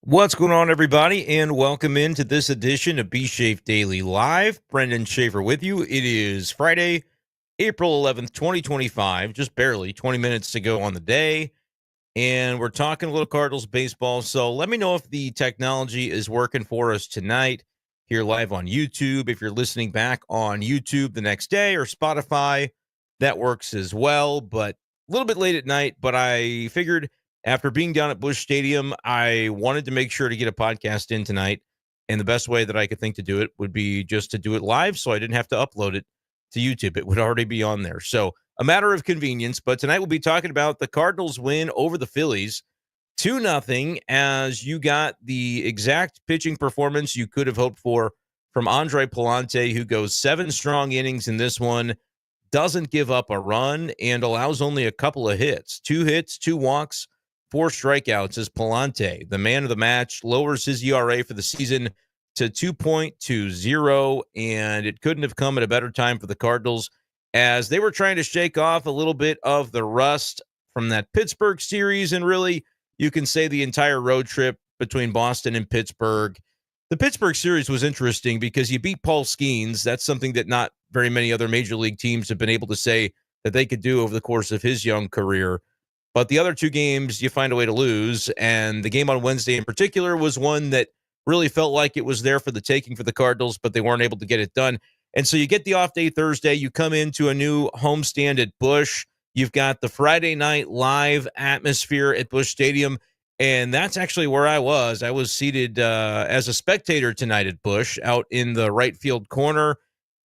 What's going on, everybody, and welcome into this edition of B-Schaeff Daily Live. Brenden Schaeffer with you. It is Friday, April 11th, 2025, just barely 20 minutes to go on the day, and we're talking a little Cardinals baseball, so let me know if the technology is working for us tonight here live on YouTube. If you're listening back on YouTube the next day or Spotify, that works as well, but a little bit late at night, but I figured after being down at Busch Stadium, I wanted to make sure to get a podcast in tonight. And the best way that I could think to do it would be just to do it live so I didn't have to upload it to YouTube. It would already be on there. So a matter of convenience. But tonight we'll be talking about the Cardinals win over the Phillies 2-0, as you got the exact pitching performance you could have hoped for from Andre Pallante, who goes 7 strong innings in this one, doesn't give up a run, and allows only a couple of hits. 2 hits, 2 walks, 4 strikeouts as Palante, the man of the match, lowers his ERA for the season to 2.20, and it couldn't have come at a better time for the Cardinals as they were trying to shake off a little bit of the rust from that Pittsburgh series, and really, you can say the entire road trip between Boston and Pittsburgh. The Pittsburgh series was interesting because you beat Paul Skeens. That's something that not very many other major league teams have been able to say that they could do over the course of his young career. But the other 2 games, you find a way to lose. And the game on Wednesday in particular was one that really felt like it was there for the taking for the Cardinals, but they weren't able to get it done. And so you get the off day Thursday. You come into a new homestand at Busch. You've got the Friday night live atmosphere at Busch Stadium. And that's actually where I was. I was seated as a spectator tonight at Busch out in the right field corner.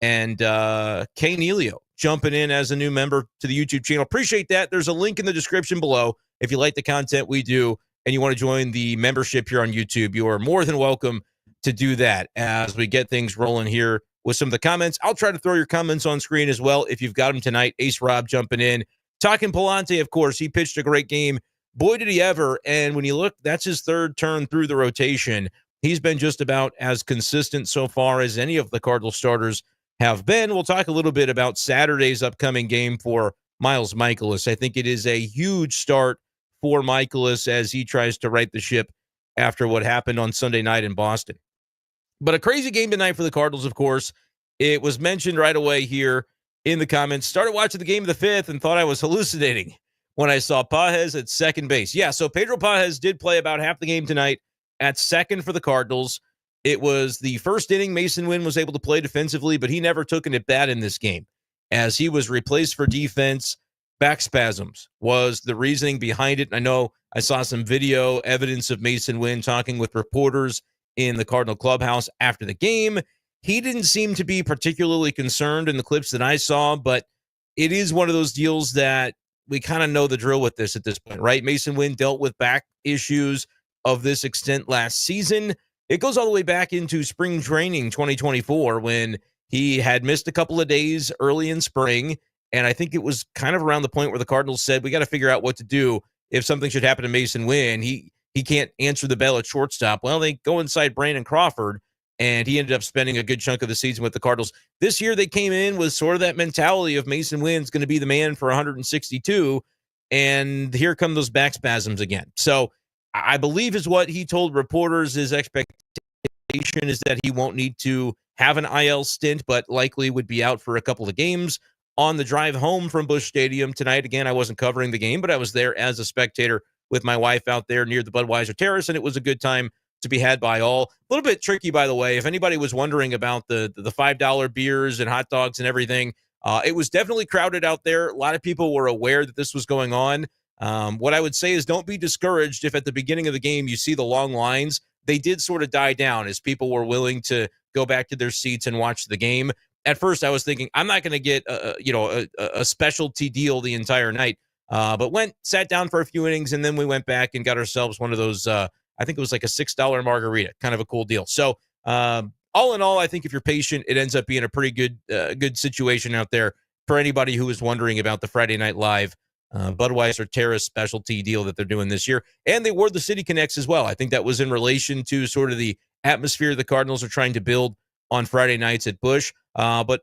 And Kay Nealio jumping in as a new member to the YouTube channel. Appreciate that. There's a link in the description below. If you like the content we do and you want to join the membership here on YouTube, you are more than welcome to do that as we get things rolling here with some of the comments. I'll try to throw your comments on screen as well if you've got them tonight. Ace Rob jumping in. Talking Palante, of course, he pitched a great game. Boy, did he ever. And when you look, that's his 3rd turn through the rotation. He's been just about as consistent so far as any of the Cardinal starters have been. We'll talk a little bit about Saturday's upcoming game for Miles Mikolas. I think it is a huge start for Mikolas as he tries to right the ship after what happened on Sunday night in Boston. But a crazy game tonight for the Cardinals, of course. It was mentioned right away here in the comments. Started watching the game of the 5th and thought I was hallucinating when I saw Pagés at second base. Yeah, so Pedro Pagés did play about half the game tonight at second for the Cardinals. It was the first inning. Masyn Winn was able to play defensively, but he never took an at-bat in this game as he was replaced for defense. Back spasms was the reasoning behind it. I know I saw some video evidence of Masyn Winn talking with reporters in the Cardinal clubhouse after the game. He didn't seem to be particularly concerned in the clips that I saw, but it is one of those deals that we kind of know the drill with this at this point, right? Masyn Winn dealt with back issues of this extent last season. It goes all the way back into spring training 2024 when he had missed a couple of days early in spring. And I think it was kind of around the point where the Cardinals said, we got to figure out what to do if something should happen to Masyn Winn. He can't answer the bell at shortstop. Well, they go inside Brandon Crawford, and he ended up spending a good chunk of the season with the Cardinals. This year, they came in with sort of that mentality of Masyn Winn's going to be the man for 162, and here come those back spasms again. So I believe is what he told reporters. His expectation is that he won't need to have an IL stint, but likely would be out for a couple of games. On the drive home from Busch Stadium tonight, again, I wasn't covering the game, but I was there as a spectator with my wife out there near the Budweiser Terrace, and it was a good time to be had by all. A little bit tricky, by the way. If anybody was wondering about the $5 beers and hot dogs and everything, it was definitely crowded out there. A lot of people were aware that this was going on. What I would say is don't be discouraged if at the beginning of the game you see the long lines. They did sort of die down as people were willing to go back to their seats and watch the game. At first, I was thinking, I'm not going to get a specialty deal the entire night, but sat down for a few innings, and then we went back and got ourselves one of those, I think it was like a $6 margarita, kind of a cool deal. So all in all, I think if you're patient, it ends up being a pretty good situation out there for anybody who is wondering about the Friday Night Live Budweiser Terrace specialty deal that they're doing this year. And they wore the City Connects as well. I think that was in relation to sort of the atmosphere the Cardinals are trying to build on Friday nights at Busch. But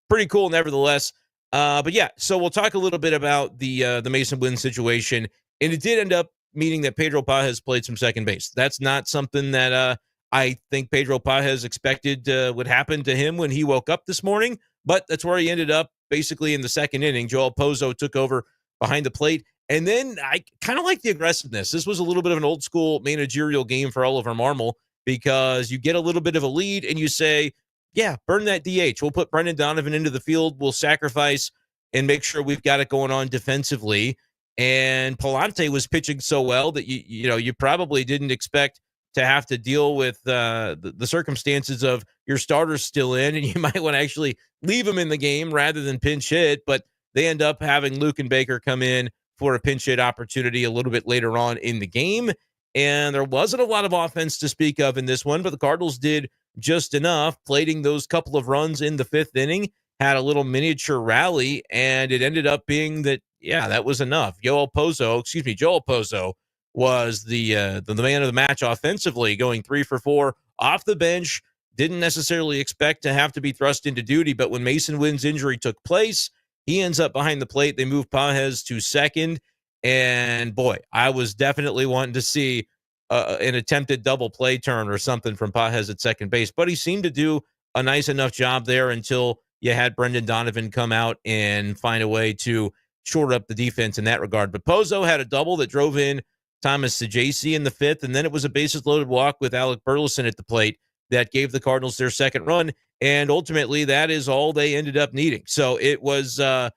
pretty cool nevertheless. But yeah, so we'll talk a little bit about the Masyn Winn situation. And it did end up meaning that Pedro Pagés played some second base. That's not something that I think Pedro Pagés expected would happen to him when he woke up this morning, but that's where he ended up basically in the second inning. Joel Pozo took over behind the plate. And then I kind of like the aggressiveness. This was a little bit of an old school managerial game for Oliver Marmol because you get a little bit of a lead and you say, yeah, burn that DH. We'll put Brendan Donovan into the field. We'll sacrifice and make sure we've got it going on defensively. And Palante was pitching so well that you probably didn't expect to have to deal with the circumstances of your starters still in, and you might want to actually leave him in the game rather than pinch hit. But they end up having Luke and Baker come in for a pinch hit opportunity a little bit later on in the game. And there wasn't a lot of offense to speak of in this one, but the Cardinals did just enough, plating those couple of runs in the fifth inning, had a little miniature rally, and it ended up being that, yeah, that was enough. Joel Pozo was the man of the match offensively, going 3 for 4 off the bench. Didn't necessarily expect to have to be thrust into duty, but when Masyn Winn's injury took place, he ends up behind the plate. They move Pagés to second, and boy, I was definitely wanting to see an attempted double play turn or something from Pagés at second base, but he seemed to do a nice enough job there until you had Brendan Donovan come out and find a way to shore up the defense in that regard. But Pozo had a double that drove in Thomas Saggese in the fifth, and then it was a bases-loaded walk with Alec Burleson at the plate that gave the Cardinals their second run, and ultimately that is all they ended up needing. So it was an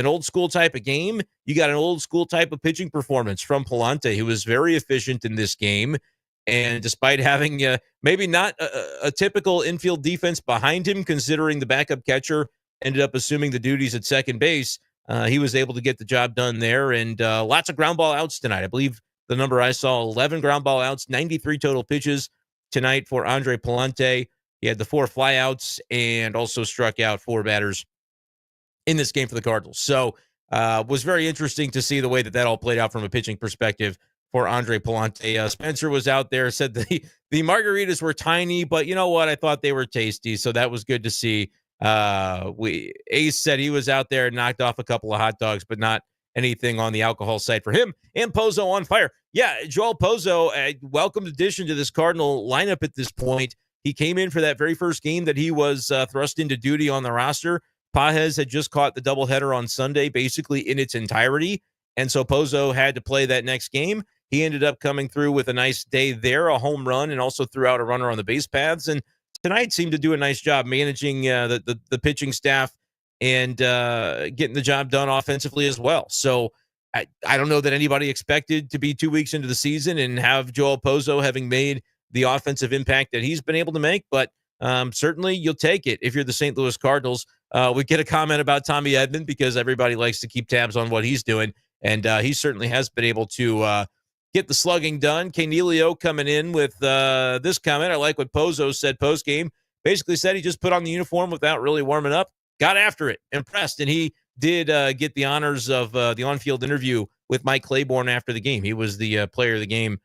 old-school type of game. You got an old-school type of pitching performance from Palante, who was very efficient in this game, and despite having maybe not a typical infield defense behind him, considering the backup catcher ended up assuming the duties at second base, he was able to get the job done there, and lots of ground ball outs tonight. I believe the number I saw, 11 ground ball outs, 93 total pitches tonight for Andre Pallante. He had the 4 flyouts and also struck out 4 batters in this game for the Cardinals. So was very interesting to see the way that all played out from a pitching perspective for Andre Pallante. Spencer was out there, said the margaritas were tiny, but you know what? I thought they were tasty, so that was good to see. Ace said he was out there and knocked off a couple of hot dogs, but not anything on the alcohol side for him. And Pozo on fire. Yeah, Joel Pozo, a welcomed addition to this Cardinal lineup at this point. He came in for that very first game that he was thrust into duty on the roster. Pagés had just caught the doubleheader on Sunday, basically in its entirety, and so Pozo had to play that next game. He ended up coming through with a nice day there, a home run, and also threw out a runner on the base paths. And tonight seemed to do a nice job managing the pitching staff and getting the job done offensively as well. So I don't know that anybody expected to be 2 weeks into the season and have Joel Pozo having made the offensive impact that he's been able to make, but certainly you'll take it if you're the St. Louis Cardinals. We get a comment about Tommy Edman because everybody likes to keep tabs on what he's doing, and he certainly has been able to get the slugging done. Canelio coming in with this comment. I like what Pozo said post-game. Basically said he just put on the uniform without really warming up, got after it, impressed, and he did get the honors of the on-field interview with Mike Claiborne after the game. He was the player of the game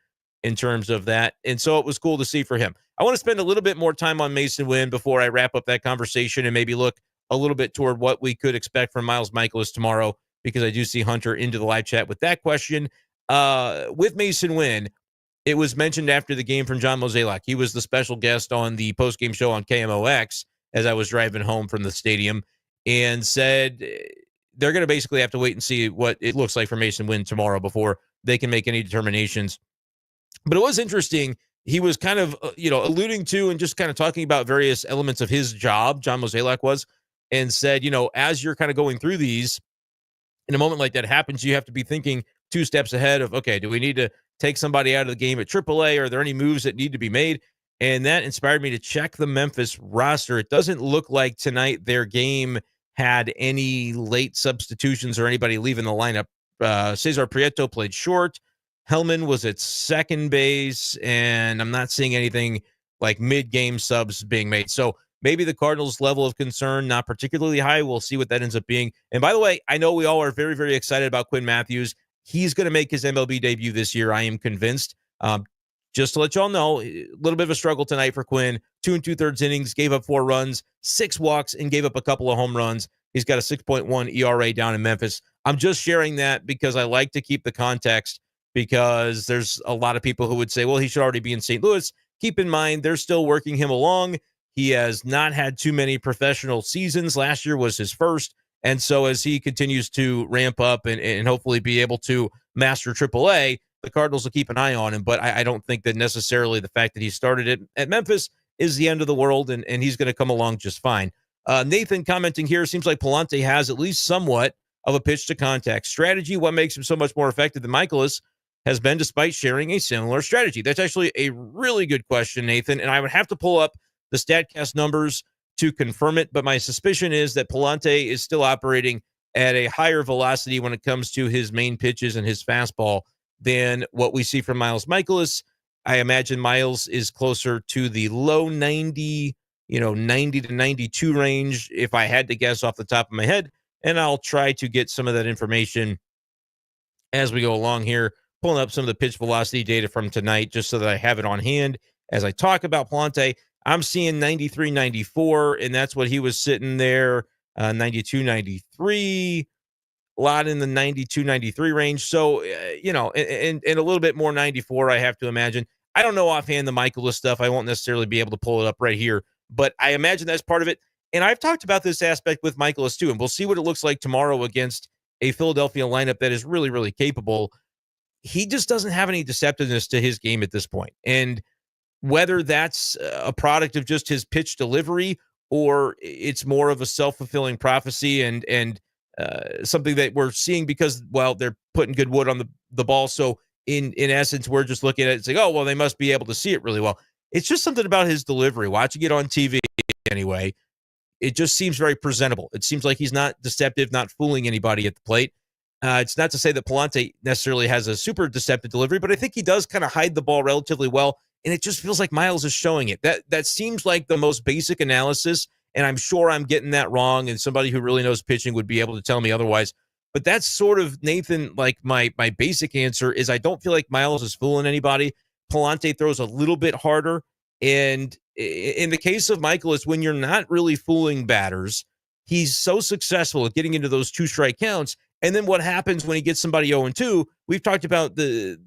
in terms of that, and so it was cool to see for him. I want to spend a little bit more time on Masyn Winn before I wrap up that conversation and maybe look a little bit toward what we could expect from Miles Mikolas tomorrow, because I do see Hunter into the live chat with that question. With Masyn Winn, it was mentioned after the game from John Mozeliak. He was the special guest on the postgame show on KMOX as I was driving home from the stadium, and said they're going to basically have to wait and see what it looks like for Masyn Winn tomorrow before they can make any determinations. But it was interesting. He was kind of, alluding to and just kind of talking about various elements of his job, John Mozeliak was, and said, as you're kind of going through these, in a moment like that happens, you have to be thinking 2 steps ahead of, okay, do we need to take somebody out of the game at AAA? Are there any moves that need to be made? And that inspired me to check the Memphis roster. It doesn't look like tonight their game had any late substitutions or anybody leaving the lineup. Cesar Prieto played short. Hellman was at second base, and I'm not seeing anything like mid-game subs being made. So maybe the Cardinals' level of concern, not particularly high. We'll see what that ends up being. And by the way, I know we all are very, very excited about Quinn Matthews. He's going to make his MLB debut this year, I am convinced. Just to let y'all know, a little bit of a struggle tonight for Quinn. 2 2/3 innings, gave up 4 runs, 6 walks, and gave up a couple of home runs. He's got a 6.1 ERA down in Memphis. I'm just sharing that because I like to keep the context because there's a lot of people who would say, well, he should already be in St. Louis. Keep in mind, they're still working him along. He has not had too many professional seasons. Last year was his first. And so as he continues to ramp up and hopefully be able to master AAA, the Cardinals will keep an eye on him. But I don't think that necessarily the fact that he started it at Memphis is the end of the world, and he's going to come along just fine. Nathan commenting here, seems like Palante has at least somewhat of a pitch to contact strategy. What makes him so much more effective than Mikolas has been despite sharing a similar strategy? That's actually a really good question, Nathan, and I would have to pull up the StatCast numbers to confirm it, but my suspicion is that Palante is still operating at a higher velocity when it comes to his main pitches and his fastball than what we see from Miles Mikolas. I imagine Miles is closer to the low 90, 90 to 92 range, if I had to guess off the top of my head. And I'll try to get some of that information as we go along here, pulling up some of the pitch velocity data from tonight, just so that I have it on hand as I talk about Palante. I'm seeing 93, 94, and that's what he was sitting there, 92, 93. A lot in the 92, 93 range. So, and a little bit more 94, I have to imagine. I don't know offhand the Mikolas stuff. I won't necessarily be able to pull it up right here, but I imagine that's part of it. And I've talked about this aspect with Mikolas too, and we'll see what it looks like tomorrow against a Philadelphia lineup that is really, really capable. He just doesn't have any deceptiveness to his game at this point. And whether that's a product of just his pitch delivery or it's more of a self-fulfilling prophecy and something that we're seeing because, well, they're putting good wood on the ball. So in essence, we're just looking at it and saying, oh, well, they must be able to see it really well. It's just something about his delivery. Watching it on TV anyway, it just seems very presentable. It seems like he's not deceptive, not fooling anybody at the plate. It's not to say that Palante necessarily has a super deceptive delivery, but I think he does kind of hide the ball relatively well. And it just feels like Miles is showing it. That seems like the most basic analysis, and I'm sure I'm getting that wrong, and somebody who really knows pitching would be able to tell me otherwise. But that's sort of, Nathan, like my basic answer is I don't feel like Miles is fooling anybody. Palante throws a little bit harder. And in the case of Mikolas, when you're not really fooling batters, he's so successful at getting into those two-strike counts. And then what happens when he gets somebody 0-2? We've talked about the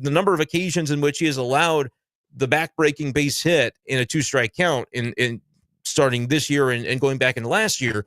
number of occasions in which he has allowed the back-breaking base hit in a two-strike count in starting this year and going back into last year.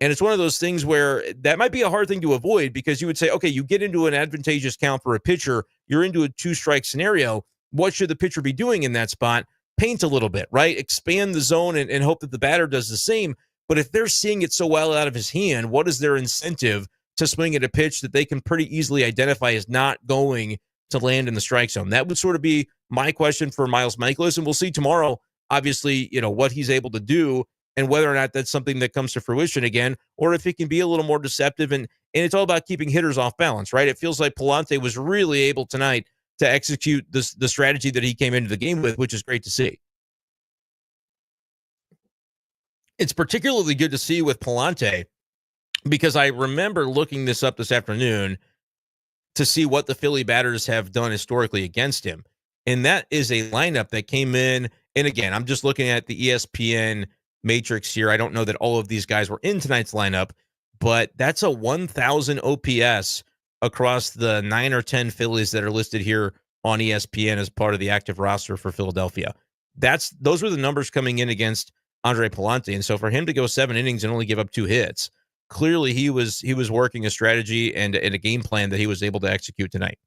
And it's one of those things where that might be a hard thing to avoid because you would say, okay, you get into an advantageous count for a pitcher, you're into a two-strike scenario. What should the pitcher be doing in that spot? Paint a little bit, right? Expand the zone and hope that the batter does the same. But if they're seeing it so well out of his hand, what is their incentive to swing at a pitch that they can pretty easily identify as not going to land in the strike zone? That would sort of be my question for Miles Mikolas. And we'll see tomorrow, obviously, what he's able to do and whether or not that's something that comes to fruition again, or if it can be a little more deceptive. And it's all about keeping hitters off balance, right? It feels like Palante was really able tonight to execute the strategy that he came into the game with, which is great to see. It's particularly good to see with Palante because I remember looking this up this afternoon to see what the Philly batters have done historically against him. And that is a lineup that came in. And again, I'm just looking at the ESPN matrix here. I don't know that all of these guys were in tonight's lineup, but that's a 1,000 OPS across the 9 or 10 Phillies that are listed here on ESPN as part of the active roster for Philadelphia. Those were the numbers coming in against Andre Pallante. And so for him to go 7 innings and only give up 2 hits, clearly he was working a strategy and a game plan that he was able to execute tonight.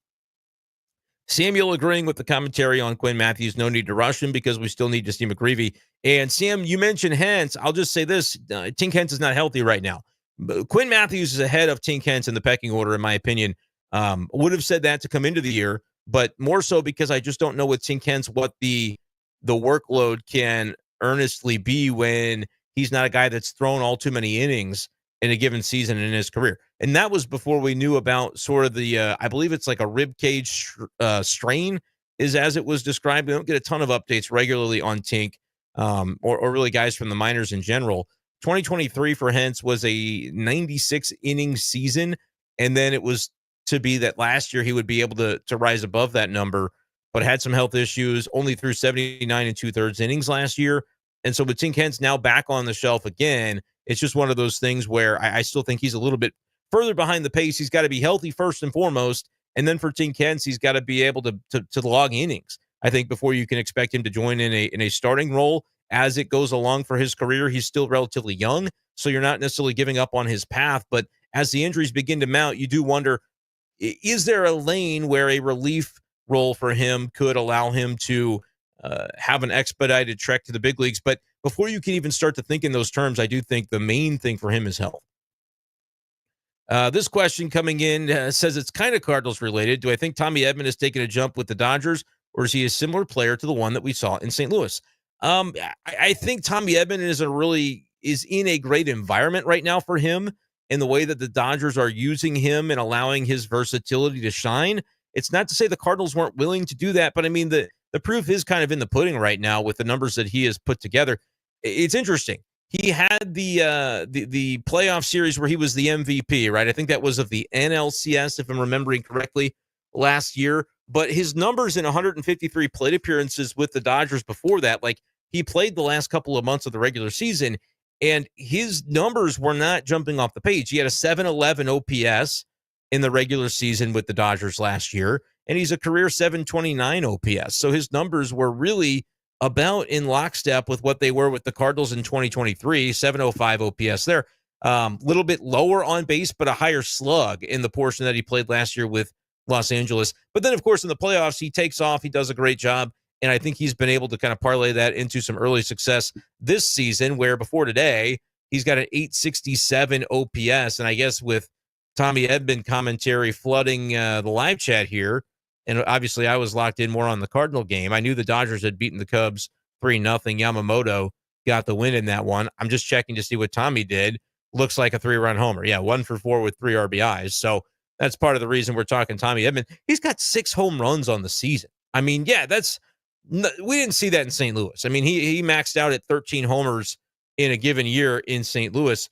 Samuel agreeing with the commentary on Quinn Matthews. No need to rush him because we still need to see McGreevy. And Sam, you mentioned Hentz. I'll just say this. Tink Hentz is not healthy right now. Quinn Matthews is ahead of Tink Hentz in the pecking order, in my opinion. Would have said that to come into the year, but more so because I just don't know with Tink Hentz what the workload can earnestly be when he's not a guy that's thrown all too many innings in a given season in his career. And that was before we knew about sort of the, I believe it's like a rib cage strain is as it was described. We don't get a ton of updates regularly on Tink or really guys from the minors in general. 2023 for Hentz was a 96 inning season. And then it was to be that last year he would be able to rise above that number, but had some health issues, only threw 79 2/3 innings last year. And so with Tink Hentz now back on the shelf again, it's just one of those things where I still think he's a little bit further behind the pace. He's got to be healthy first and foremost, And then for Tim Kentz, he's got to be able to log innings, I think, before you can expect him to join in a starting role as it goes along for his career. He's still relatively young, so you're not necessarily giving up on his path. But as the injuries begin to mount, you do wonder, is there a lane where a relief role for him could allow him to have an expedited trek to the big leagues? But before you can even start to think in those terms, I do think the main thing for him is health. This question coming in says it's kind of Cardinals related. Do I think Tommy Edman has taken a jump with the Dodgers, or is he a similar player to the one that we saw in St. Louis? I think Tommy Edman is in a great environment right now for him, in the way that the Dodgers are using him and allowing his versatility to shine. It's not to say the Cardinals weren't willing to do that, but I mean, the proof is kind of in the pudding right now with the numbers that he has put together. It's interesting. He had the playoff series where he was the MVP, right? I think that was of the NLCS, if I'm remembering correctly, last year. But his numbers in 153 plate appearances with the Dodgers before that, like, he played the last couple of months of the regular season, and his numbers were not jumping off the page. He had a 711 OPS in the regular season with the Dodgers last year, and he's a career 729 OPS. So his numbers were really about in lockstep with what they were with the Cardinals in 2023, 705 OPS there. Little bit lower on base, but a higher slug in the portion that he played last year with Los Angeles. But then, of course, in the playoffs, he takes off. He does a great job. And I think he's been able to kind of parlay that into some early success this season, where before today, he's got an 867 OPS. And I guess with Tommy Edman commentary flooding the live chat here, and obviously I was locked in more on the Cardinal game, I knew the Dodgers had beaten the Cubs 3-0. Yamamoto got the win in that one. I'm just checking to see what Tommy did. Looks like a 3-run homer. Yeah, 1 for 4 with 3 RBIs. So that's part of the reason we're talking Tommy Edman. He's got 6 home runs on the season. I mean, yeah, we didn't see that in St. Louis. I mean, he maxed out at 13 homers in a given year in St. Louis.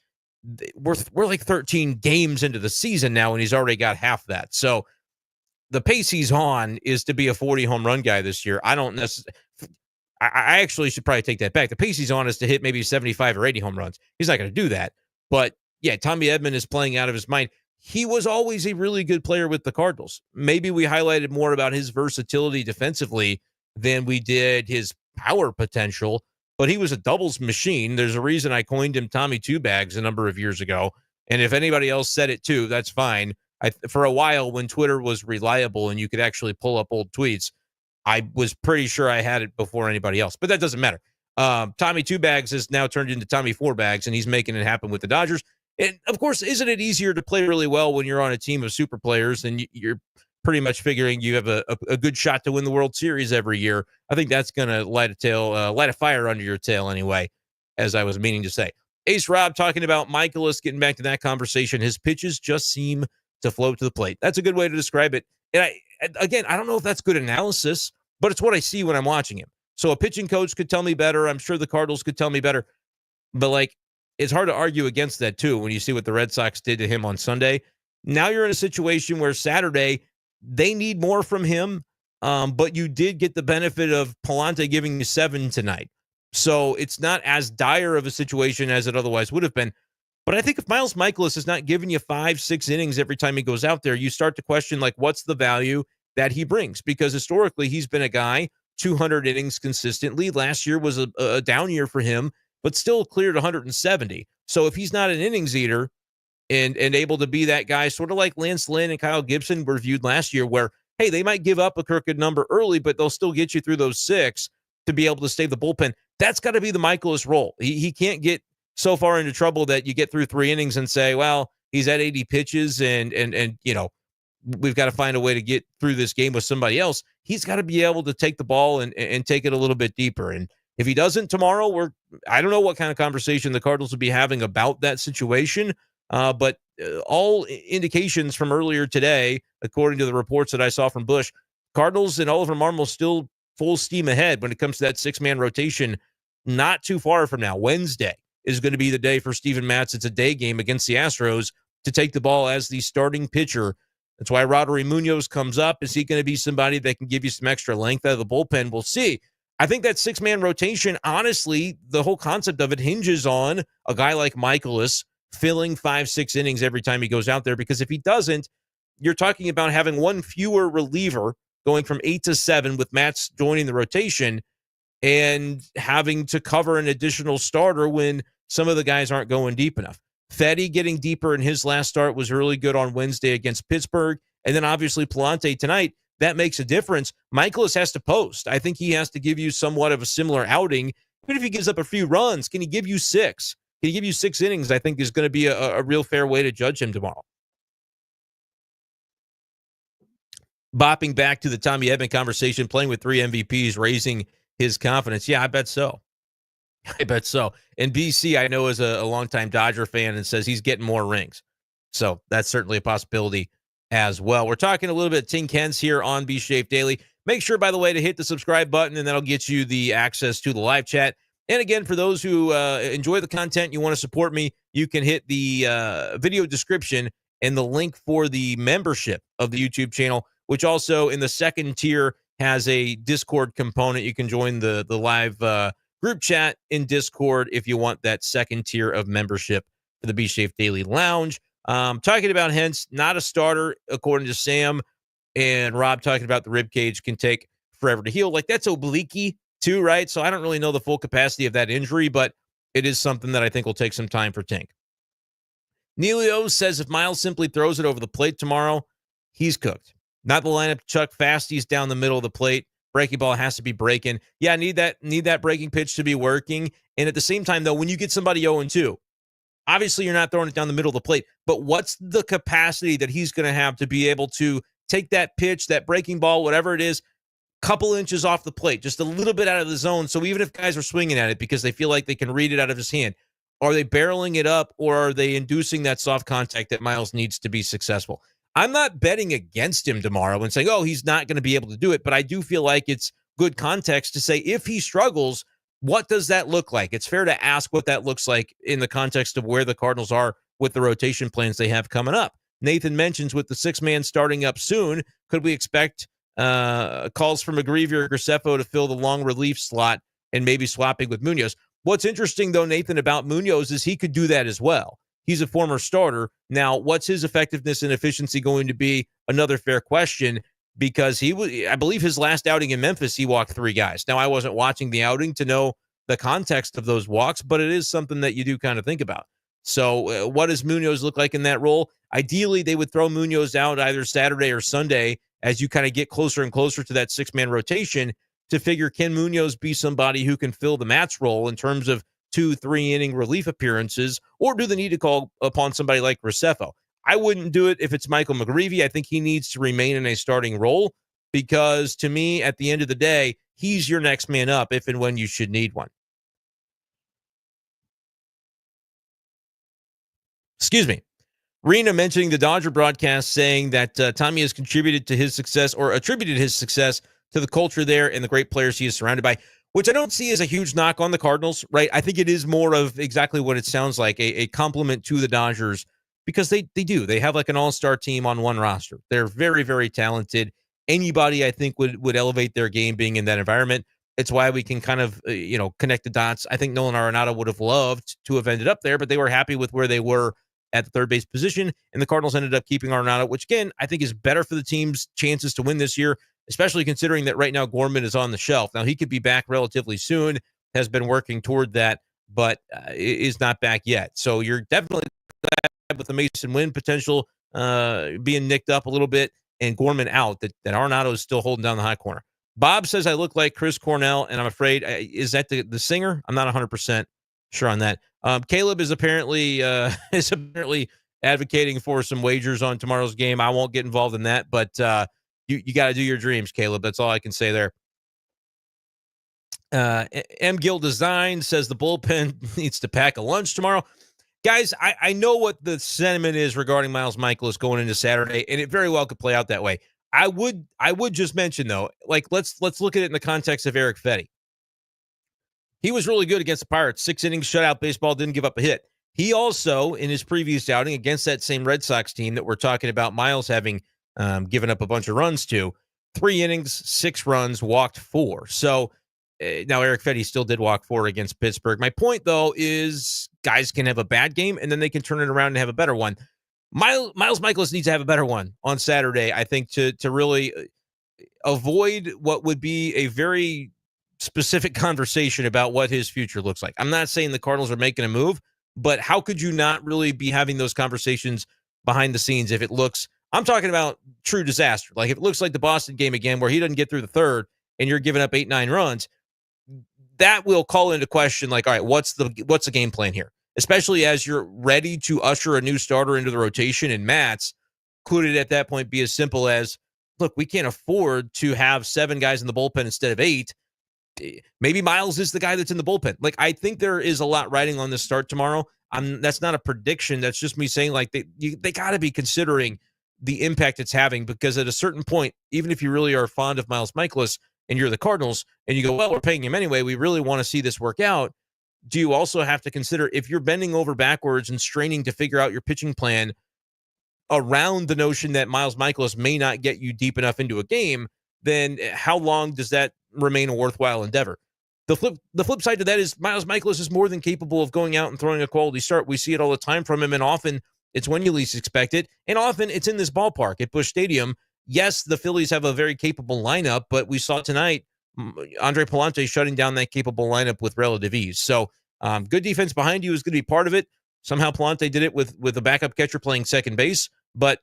We're like 13 games into the season now, and he's already got half that. So the pace he's on is to be a 40 home run guy this year. I actually should probably take that back. The pace he's on is to hit maybe 75 or 80 home runs. He's not going to do that. But yeah, Tommy Edman is playing out of his mind. He was always a really good player with the Cardinals. Maybe we highlighted more about his versatility defensively than we did his power potential, but he was a doubles machine. There's a reason I coined him Tommy Two Bags a number of years ago. And if anybody else said it too, that's fine. For a while, when Twitter was reliable and you could actually pull up old tweets, I was pretty sure I had it before anybody else, but that doesn't matter. Tommy Two Bags has now turned into Tommy Four Bags, and he's making it happen with the Dodgers. And of course, isn't it easier to play really well when you're on a team of super players and you're pretty much figuring you have a good shot to win the World Series every year? I think that's going to light a fire under your tail anyway, as I was meaning to say. Ace Rob talking about Mikolas, getting back to that conversation. His pitches just seem to float to the plate. That's a good way to describe it. And I don't know if that's good analysis, but it's what I see when I'm watching him. So a pitching coach could tell me better. I'm sure the Cardinals could tell me better. But like, it's hard to argue against that too when you see what the Red Sox did to him on Sunday. Now you're in a situation where Saturday they need more from him, but you did get the benefit of Palante giving you 7 tonight. So it's not as dire of a situation as it otherwise would have been. But I think if Miles Mikolas is not giving you 5-6 innings every time he goes out there, you start to question, like, what's the value that he brings? Because historically, he's been a guy, 200 innings consistently. Last year was a down year for him, but still cleared 170. So if he's not an innings eater and able to be that guy, sort of like Lance Lynn and Kyle Gibson were viewed last year, where, hey, they might give up a crooked number early, but they'll still get you through those 6 to be able to save the bullpen. That's got to be the Mikolas role. He can't get so far into trouble that you get through 3 innings and say, well, he's at 80 pitches and you know, we've got to find a way to get through this game with somebody else. He's got to be able to take the ball and take it a little bit deeper. And if he doesn't tomorrow, I don't know what kind of conversation the Cardinals will be having about that situation. But all indications from earlier today, according to the reports that I saw from Busch, Cardinals and Oliver Marmol still full steam ahead when it comes to that 6-man rotation. Not too far from now, Wednesday is going to be the day for Steven Matz. It's a day game against the Astros to take the ball as the starting pitcher. That's why Rodri Munoz comes up. Is he going to be somebody that can give you some extra length out of the bullpen? We'll see. I think that 6-man rotation, honestly, the whole concept of it hinges on a guy like Mikolas filling 5-6 innings every time he goes out there, because if he doesn't, you're talking about having one fewer reliever going from 8 to 7 with Matz joining the rotation and having to cover an additional starter when some of the guys aren't going deep enough. Fetty getting deeper in his last start was really good on Wednesday against Pittsburgh. And then obviously Palante tonight, that makes a difference. Mikolas has to post. I think he has to give you somewhat of a similar outing. Even if he gives up a few runs, can he give you 6? Can he give you 6 innings? I think is going to be a real fair way to judge him tomorrow. Bopping back to the Tommy Edman conversation, playing with 3 MVPs, raising his confidence. Yeah, I bet so. I bet so. And BC, I know, is a longtime Dodger fan and says he's getting more rings. So that's certainly a possibility as well. We're talking a little bit of Tin Kens here on B-Schaeff Daily. Make sure, by the way, to hit the subscribe button, and that'll get you the access to the live chat. And again, for those who enjoy the content, you want to support me, you can hit the video description and the link for the membership of the YouTube channel, which also in the second tier has a Discord component. You can join the live group chat in Discord if you want that second tier of membership for the B-Schaeff Daily Lounge. Talking about Hence, not a starter, according to Sam, and Rob talking about the rib cage can take forever to heal. Like, that's oblique too, right? So I don't really know the full capacity of that injury, but it is something that I think will take some time for Tink. Neilio says if Miles simply throws it over the plate tomorrow, he's cooked. Not the lineup to chuck fasties down the middle of the plate. Breaking ball has to be breaking. Yeah, need that breaking pitch to be working. And at the same time, though, when you get somebody 0-2, obviously you're not throwing it down the middle of the plate. But what's the capacity that he's going to have to be able to take that pitch, that breaking ball, whatever it is, couple inches off the plate, just a little bit out of the zone. So even if guys are swinging at it because they feel like they can read it out of his hand, are they barreling it up or are they inducing that soft contact that Miles needs to be successful? I'm not betting against him tomorrow and saying, oh, he's not going to be able to do it. But I do feel like it's good context to say if he struggles, what does that look like? It's fair to ask what that looks like in the context of where the Cardinals are with the rotation plans they have coming up. Nathan mentions with the 6-man starting up soon, could we expect calls from McGreevy or Graceffo to fill the long relief slot and maybe swapping with Munoz? What's interesting, though, Nathan, about Munoz is he could do that as well. He's a former starter. Now, what's his effectiveness and efficiency going to be? Another fair question, because I believe his last outing in Memphis, he walked 3 guys. Now, I wasn't watching the outing to know the context of those walks, but it is something that you do kind of think about. So what does Munoz look like in that role? Ideally, they would throw Munoz out either Saturday or Sunday as you kind of get closer and closer to that 6-man rotation to figure, can Munoz be somebody who can fill the Matz role in terms of 2-3 inning relief appearances, or do they need to call upon somebody like Graceffo? I wouldn't do it if it's Michael McGreevy. I think he needs to remain in a starting role because, to me, at the end of the day, he's your next man up if and when you should need one. Excuse me. Rena mentioning the Dodger broadcast saying that Tommy has contributed to his success or attributed his success to the culture there and the great players he is surrounded by, which I don't see as a huge knock on the Cardinals, right? I think it is more of exactly what it sounds like, a compliment to the Dodgers, because they do. They have like an all-star team on one roster. They're very, very talented. Anybody, I think, would elevate their game being in that environment. It's why we can kind of, connect the dots. I think Nolan Arenado would have loved to have ended up there, but they were happy with where they were at the third base position, and the Cardinals ended up keeping Arenado, which, again, I think is better for the team's chances to win this year, especially considering that right now Gorman is on the shelf. Now, he could be back relatively soon, has been working toward that, but is not back yet. So you're definitely glad with the Masyn Winn potential being nicked up a little bit and Gorman out, that Arenado is still holding down the high corner. Bob says I look like Chris Cornell, and I'm afraid, is that the singer? I'm not 100% sure on that. Caleb is apparently advocating for some wagers on tomorrow's game. I won't get involved in that, but you got to do your dreams, Caleb. That's all I can say there. M. Gill Design says the bullpen needs to pack a lunch tomorrow. Guys, I know what the sentiment is regarding Miles Mikolas going into Saturday, and it very well could play out that way. I would just mention, though, like let's look at it in the context of Eric Fetty. He was really good against the Pirates. 6 innings, shutout baseball, didn't give up a hit. He also, in his previous outing against that same Red Sox team that we're talking about Miles having given up a bunch of runs to, 3 innings, 6 runs, walked 4. So now Eric Fetty still did walk 4 against Pittsburgh. My point, though, is guys can have a bad game, and then they can turn it around and have a better one. Miles Mikolas needs to have a better one on Saturday, I think, to really avoid what would be a very specific conversation about what his future looks like. I'm not saying the Cardinals are making a move, but how could you not really be having those conversations behind the scenes if it looks, I'm talking about true disaster. Like if it looks like the Boston game again, where he doesn't get through the third and you're giving up 8-9 runs, that will call into question, like, all right, what's the game plan here? Especially as you're ready to usher a new starter into the rotation in Matz, could it at that point be as simple as, look, we can't afford to have 7 guys in the bullpen instead of 8. Maybe Miles is the guy that's in the bullpen. Like, I think there is a lot riding on this start tomorrow. That's not a prediction. That's just me saying, like, they got to be considering the impact it's having, because at a certain point, even if you really are fond of Miles Mikolas and you're the Cardinals and you go, well, we're paying him anyway, we really want to see this work out. Do you also have to consider, if you're bending over backwards and straining to figure out your pitching plan around the notion that Miles Mikolas may not get you deep enough into a game, then how long does that remain a worthwhile endeavor? The flip side to that is Miles Mikolas is more than capable of going out and throwing a quality start. We see it all the time from him, and often it's when you least expect it, and often it's in this ballpark at Busch Stadium. Yes, the Phillies have a very capable lineup, but we saw tonight Andre Pallante shutting down that capable lineup with relative ease. So good defense behind you is going to be part of it. Somehow Palante did it with a backup catcher playing second base, but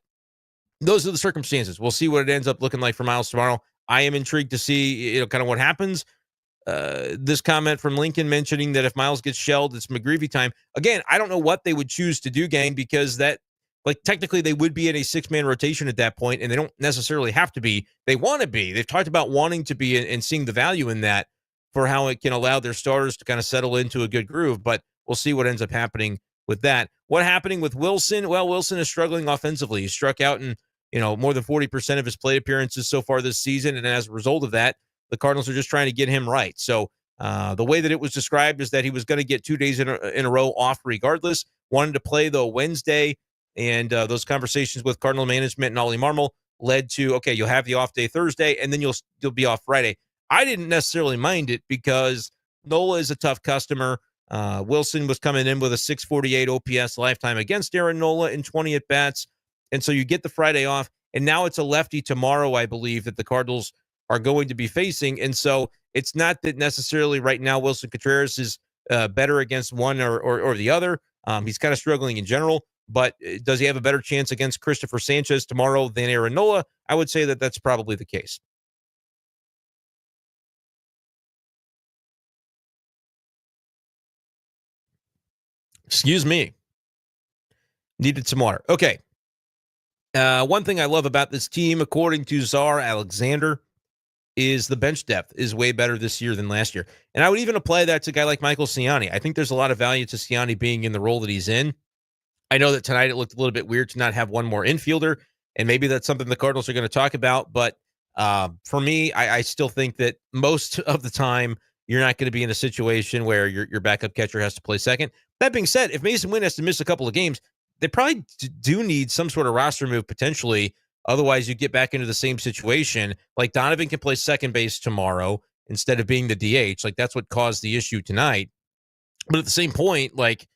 those are the circumstances. We'll see what it ends up looking like for Miles tomorrow. I am intrigued to see kind of what happens. This comment from Lincoln mentioning that if Miles gets shelled, it's McGreevy time. Again, I don't know what they would choose to do, gang, because that, like, technically they would be in a 6-man rotation at that point, and they don't necessarily have to be. They want to be. They've talked about wanting to be and seeing the value in that for how it can allow their starters to kind of settle into a good groove, but we'll see what ends up happening with that. What happening with Wilson? Well, Wilson is struggling offensively. He struck out in more than 40% of his plate appearances so far this season, and as a result of that, the Cardinals are just trying to get him right. So the way that it was described is that he was going to get 2 days in a row off regardless. Wanted to play, though, Wednesday, and those conversations with Cardinal management and Ollie Marmol led to, okay, you'll have the off day Thursday, and then you'll be off Friday. I didn't necessarily mind it because Nola is a tough customer. Wilson was coming in with a 648 OPS lifetime against Aaron Nola in 20 at-bats, and so you get the Friday off, and now it's a lefty tomorrow, I believe, that the Cardinals are going to be facing. And so it's not that necessarily right now Wilson Contreras is better against one or the other. He's kind of struggling in general, but does he have a better chance against Christopher Sanchez tomorrow than Aaron Nola? I would say that that's probably the case. Excuse me. Needed some water. Okay. One thing I love about this team, according to Czar Alexander, is the bench depth is way better this year than last year. And I would even apply that to a guy like Michael Ciani. I think there's a lot of value to Ciani being in the role that he's in. I know that tonight it looked a little bit weird to not have one more infielder, and maybe that's something the Cardinals are going to talk about. But for me, I still think that most of the time you're not going to be in a situation where your backup catcher has to play second. That being said, if Masyn Winn has to miss a couple of games, they probably do need some sort of roster move potentially. Otherwise, you get back into the same situation. Like Donovan can play second base tomorrow instead of being the DH. Like that's what caused the issue tonight. But at the same point, like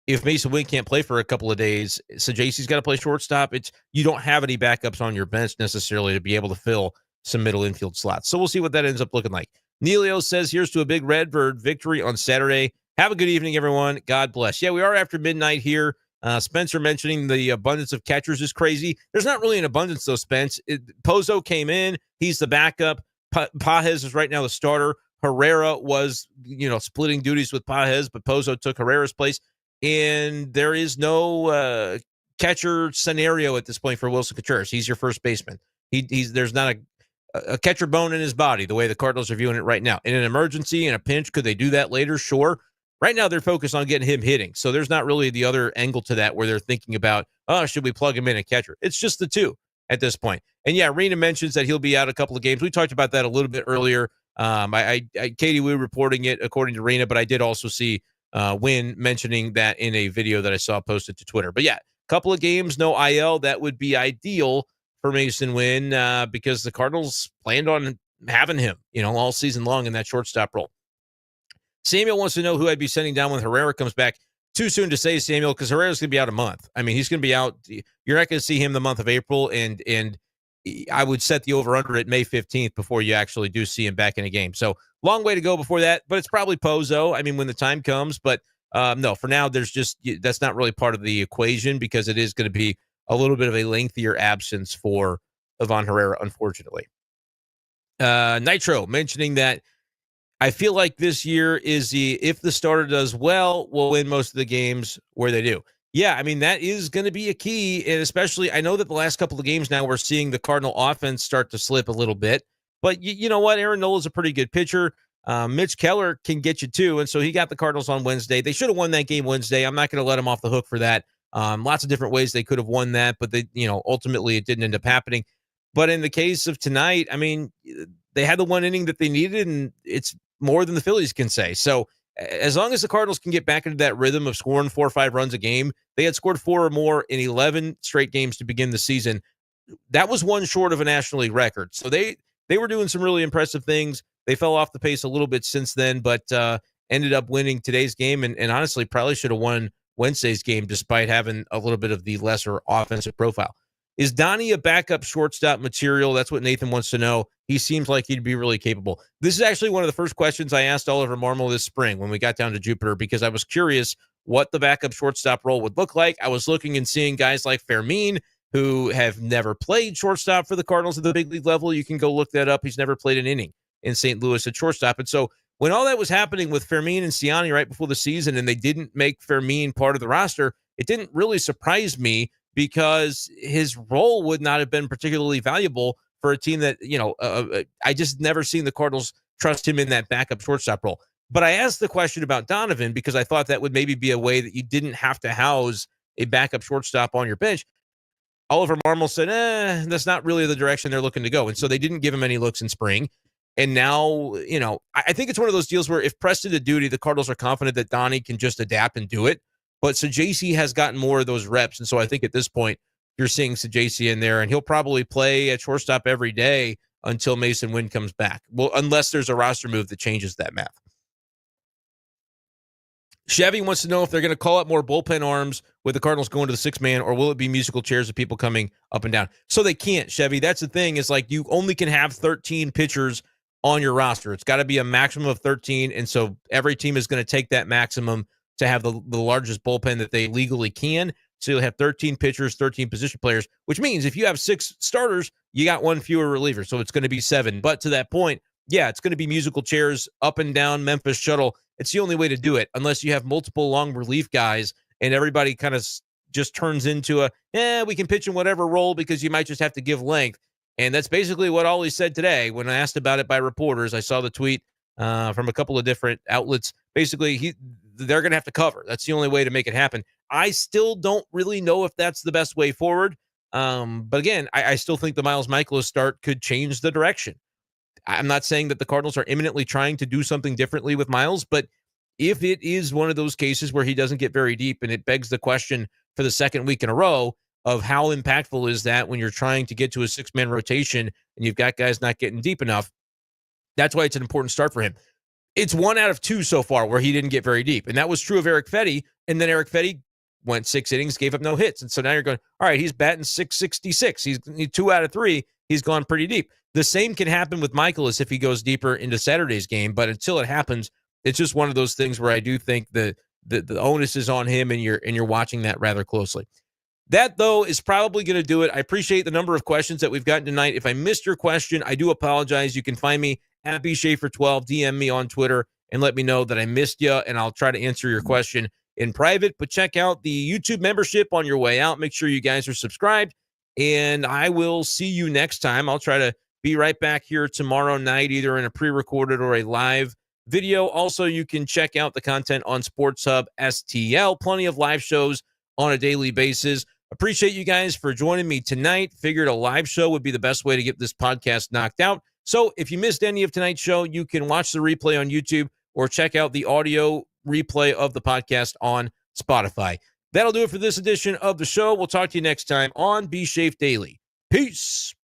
if Masyn Winn can't play for a couple of days, so JC's got to play shortstop. You don't have any backups on your bench necessarily to be able to fill some middle infield slots. So we'll see what that ends up looking like. Neilio says, here's to a big Redbird victory on Saturday. Have a good evening, everyone. God bless. Yeah, we are after midnight here. Spencer mentioning the abundance of catchers is crazy. There's not really an abundance, though, Spence. Pozo came in. He's the backup. Pagés is right now the starter. Herrera was, splitting duties with Pagés, but Pozo took Herrera's place. And there is no catcher scenario at this point for Wilson Contreras. He's your first baseman. There's not a catcher bone in his body the way the Cardinals are viewing it right now. In an emergency, in a pinch, could they do that later? Sure. Right now, they're focused on getting him hitting. So there's not really the other angle to that where they're thinking about, should we plug him in a catcher? It's just the two at this point. And yeah, Rena mentions that he'll be out a couple of games. We talked about that a little bit earlier. Katie Wu reporting it according to Rena, but I did also see Winn mentioning that in a video that I saw posted to Twitter. But yeah, a couple of games, no IL. That would be ideal for Masyn Winn because the Cardinals planned on having him, all season long in that shortstop role. Samuel wants to know who I'd be sending down when Herrera comes back. Too soon to say, Samuel, because Herrera's going to be out a month. I mean, he's going to be out. You're not going to see him the month of April, and I would set the over-under at May 15th before you actually do see him back in a game. So long way to go before that, but it's probably Pozo. I mean, when the time comes, but no, for now, that's not really part of the equation because it is going to be a little bit of a lengthier absence for Ivan Herrera, unfortunately. Nitro mentioning that I feel like this year is if the starter does well, we'll win most of the games where they do. Yeah, I mean, that is going to be a key. And especially, I know that the last couple of games now, we're seeing the Cardinal offense start to slip a little bit. But you know what? Aaron Nola's a pretty good pitcher. Mitch Keller can get you too. And so he got the Cardinals on Wednesday. They should have won that game Wednesday. I'm not going to let them off the hook for that. Lots of different ways they could have won that, but ultimately it didn't end up happening. But in the case of tonight, I mean, they had the one inning that they needed, and it's more than the Phillies can say. So as long as the Cardinals can get back into that rhythm of scoring 4 or 5 runs a game, they had scored 4 or more in 11 straight games to begin the season. That was one short of a National League record. So they were doing some really impressive things. They fell off the pace a little bit since then, but ended up winning today's game and honestly probably should have won Wednesday's game despite having a little bit of the lesser offensive profile. Is Donnie a backup shortstop material? That's what Nathan wants to know. He seems like he'd be really capable. This is actually one of the first questions I asked Oliver Marmol this spring when we got down to Jupiter because I was curious what the backup shortstop role would look like. I was looking and seeing guys like Fermin, who have never played shortstop for the Cardinals at the big league level. You can go look that up. He's never played an inning in St. Louis at shortstop. And so when all that was happening with Fermin and Ciani right before the season and they didn't make Fermin part of the roster, it didn't really surprise me because his role would not have been particularly valuable for a team that, I just never seen the Cardinals trust him in that backup shortstop role. But I asked the question about Donovan because I thought that would maybe be a way that you didn't have to house a backup shortstop on your bench. Oliver Marmol said, that's not really the direction they're looking to go. And so they didn't give him any looks in spring. And now, I think it's one of those deals where if pressed to duty, the Cardinals are confident that Donnie can just adapt and do it. But Sajacy has gotten more of those reps. And so I think at this point, you're seeing Sajacy in there, and he'll probably play at shortstop every day until Masyn Winn comes back. Well, unless there's a roster move that changes that math. Chevy wants to know if they're going to call up more bullpen arms with the Cardinals going to the 6-man, or will it be musical chairs of people coming up and down? So they can't, Chevy. That's the thing, is like you only can have 13 pitchers on your roster. It's got to be a maximum of 13, and so every team is going to take that maximum to have the largest bullpen that they legally can. So you'll have 13 pitchers, 13 position players, which means if you have 6 starters, you got 1 fewer reliever. So it's going to be 7. But to that point, yeah, it's going to be musical chairs up and down Memphis shuttle. It's the only way to do it, unless you have multiple long relief guys and everybody kind of just turns into we can pitch in whatever role because you might just have to give length. And that's basically what Ollie said today. When asked about it by reporters, I saw the tweet from a couple of different outlets. Basically, they're going to have to cover. That's the only way to make it happen. I still don't really know if that's the best way forward. But again, I still think the Miles Mikolas start could change the direction. I'm not saying that the Cardinals are imminently trying to do something differently with Miles, but if it is one of those cases where he doesn't get very deep, and it begs the question for the second week in a row of how impactful is that when you're trying to get to a 6-man rotation and you've got guys not getting deep enough, that's why it's an important start for him. It's 1 out of 2 so far where he didn't get very deep. And that was true of Eric Fetty. And then Eric Fetty went 6 innings, gave up no hits. And so now you're going, all right, he's batting .666. He's 2 out of 3. He's gone pretty deep. The same can happen with Mikolas if he goes deeper into Saturday's game. But until it happens, it's just one of those things where I do think the onus is on him, and you're watching that rather closely. That, though, is probably going to do it. I appreciate the number of questions that we've gotten tonight. If I missed your question, I do apologize. You can find me at B-schaefer12. DM me on Twitter and let me know that I missed you, and I'll try to answer your question in private. But check out the YouTube membership on your way out. Make sure you guys are subscribed, and I will see you next time. I'll try to be right back here tomorrow night, either in a pre-recorded or a live video. Also, you can check out the content on Sports Hub STL. Plenty of live shows on a daily basis. Appreciate you guys for joining me tonight. Figured a live show would be the best way to get this podcast knocked out. So if you missed any of tonight's show, you can watch the replay on YouTube or check out the audio replay of the podcast on Spotify. That'll do it for this edition of the show. We'll talk to you next time on B-Schaeff Daily. Peace.